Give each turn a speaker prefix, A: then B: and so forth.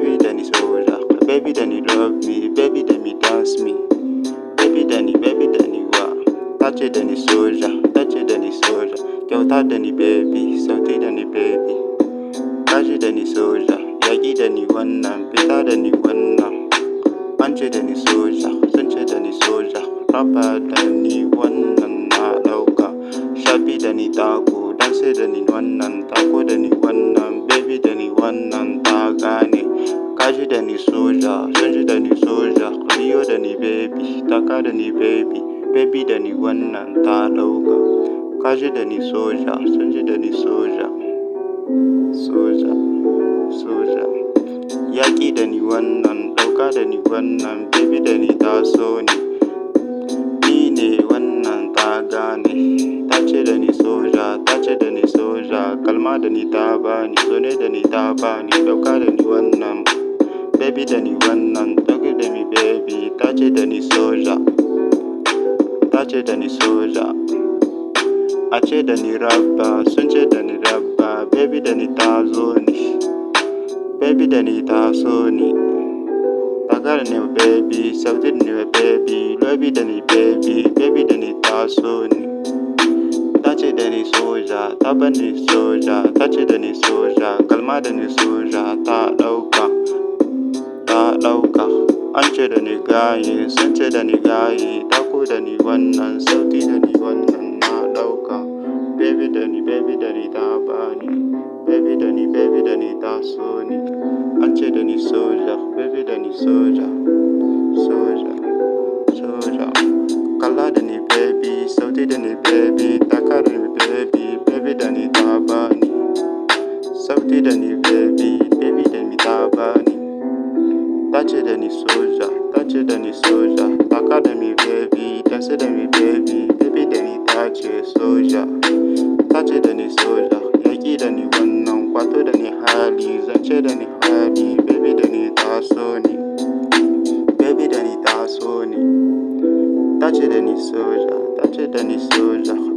A: baby Danny soldier, baby Danny love me, baby Danny dance me, baby Danny wa. Tace Danny soldier, tace Danny soldier, kyauta Danny baby, sauti Danny baby. Kashi Danny soldier, yaƙi Danny wannan, fita Danny wannan. An ce Danny soldier, sun ce Danny soldier, raba Danny wannan na ɗauka. Shafi Danny tako, dance Danny wannan, tako Danny wannan, baby Danny wannan ta gane. Kashi Danny soldier, sun ji Danny soldier, biyo Danny baby, taka Danny baby, baby Danny wannan ta ɗauka. Kashi Danny soldier, sun ji Danny soldier, soldier, soldier. Yaƙi Danny wannan, ɗauka Danny wannan, baby Danny ta so ni. Ni ne wannan ta gane. Ta ce Danny soja, ta ce Danny soja, kalma Danny ta bani, sone Danny ta bani, ɗauka Danny wannan, baby Danny wannan, ɗauki Danny baby, ta ce Danny soja, ta ce Danny soja. A ce Danny rabba, sun ce Danny rabba, baby Danny ta zo ni, baby Danny ta so ni. Taka Danny baby, sauti Danny baby, baby Danny baby, baby Danny ta so ni. Ta ce Danny soja, ta bani soja, ta ce Danny soja, kalma Danny soja, ta ɗauka, ta ɗauka. An ce Danny gaye, sun ce Danny gaye, tako Danny wannan, sauti Danny wannan na ɗauka. Baby Danny ta bani, baby Danny ta so ni. An ce Danny soja, baby Danny soja, soja, soja. Kalla Danny baby, sauti Danny baby, taka Danny baby, baby Danny ta bani. Sauti Danny baby, baby Danny ta bani. Ta ce Danny soja, ta ce Danny soja, taka Danny baby, dance Danny baby, baby Danny ta ce soja. Ta ce Danny soja, yaƙi Danny wannan, kwato Danny hali, zance Danny hali, baby Danny ta so ni, baby Danny ta so ni. Ta ce Danny soja, ta ce Danny soja.